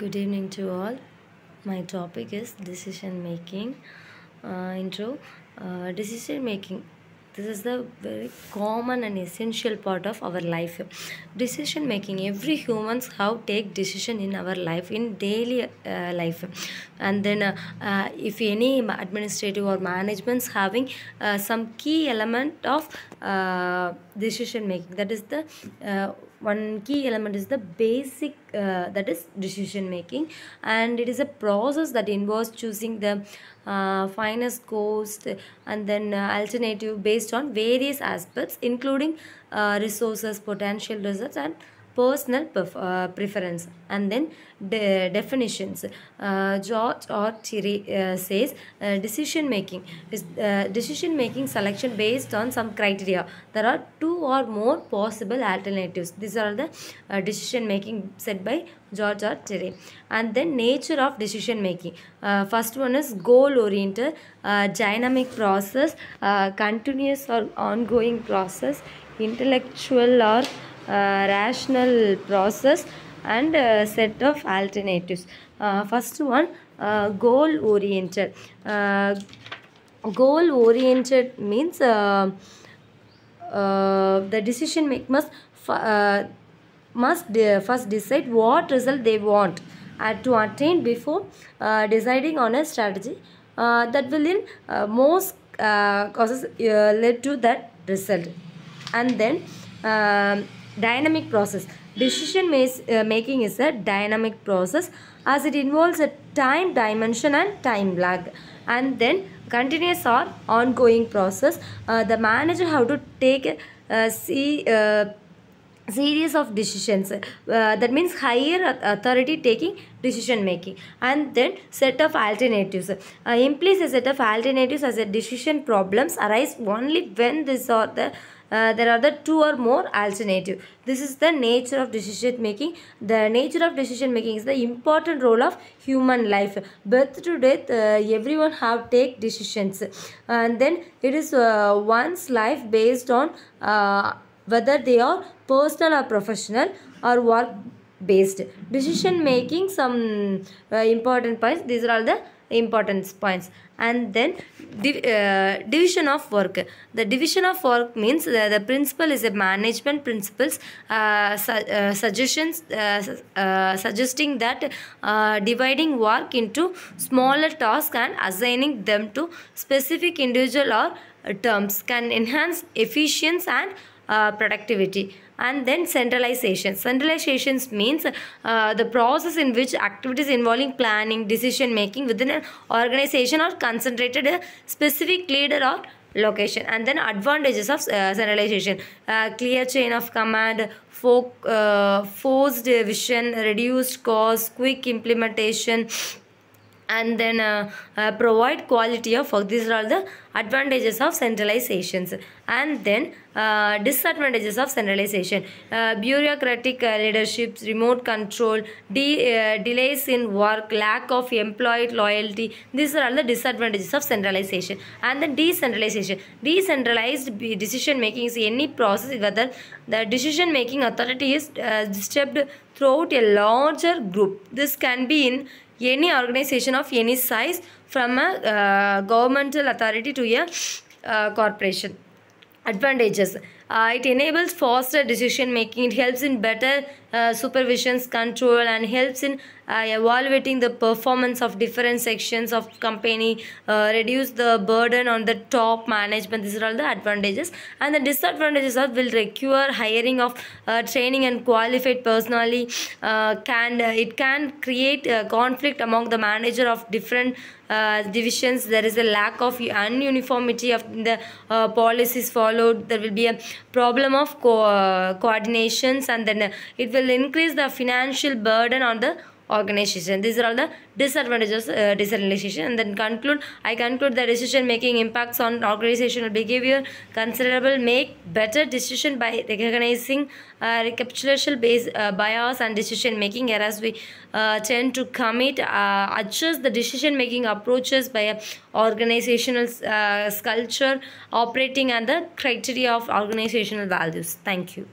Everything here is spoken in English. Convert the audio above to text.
Good evening to all. My topic is decision making. Intro. Decision making. This is the very common and essential part of our life. Decision making. Every humans have take decision in our life, in daily life. And then if any administrative or managements having some key element of decision making, that is the one key element is the basic that is decision making, and it is a process that involves choosing the finest cost and then alternative based on various aspects including resources, potential results, and personal preference. And then definitions. George or Thierry says decision making is decision making selection based on some criteria. There are two or more possible alternatives. These are the decision making said by George or Thierry. And then nature of decision making. First one is goal oriented, dynamic process, continuous or ongoing process, intellectual or rational process, and set of alternatives. First one, goal oriented. Goal oriented means the decision maker must first decide what result they want to attain before deciding on a strategy that will in most causes lead to that result. And then dynamic process. Decision making is a dynamic process as it involves a time dimension and time lag. And then continuous or ongoing process. The manager have to take a series of decisions, that means higher authority taking decision making. And then set of alternatives implies a set of alternatives as a decision problems arise only when there are the two or more alternative. This is the nature of decision making. The nature of decision making is the important role of human life. Birth to death, everyone have take decisions, and then it is one's life based on whether they are personal or professional or work based. Decision making, some important points. These are all the important points. And then division of work. The division of work means the principle is a management principles, suggestions suggesting that dividing work into smaller tasks and assigning them to specific individual or terms can enhance efficiency and productivity. And then centralization. Centralizations means the process in which activities involving planning, decision making within an organization are concentrated a specific leader or location. And then advantages of centralization. Clear chain of command, forced vision, reduced cost, quick implementation, and then provide quality of work. These are all the advantages of centralizations. And then disadvantages of centralization. Bureaucratic leadership, remote control, delays in work, lack of employee loyalty. These are all the disadvantages of centralization. And then decentralization. Decentralized decision making is any process whether the decision making authority is distributed throughout a larger group. This can be in any organization of any size, from a governmental authority to a corporation. Advantages. It enables faster decision making. It helps in better supervisions, control, and helps in evaluating the performance of different sections of company, reduce the burden on the top management. These are all the advantages. And the disadvantages will require hiring of training and qualified personally. It can create conflict among the manager of different divisions. There is a lack of uniformity of the policies followed. There will be a problem of coordinations, and then it will increase the financial burden on the organization. These are all the disadvantages decentralization. And then I conclude the decision making impacts on organizational behavior considerable. Make better decision by recognizing recapitulation based bias and decision making errors we tend to commit. Adjust the decision making approaches by a organizational culture, operating and the criteria of organizational values. Thank you.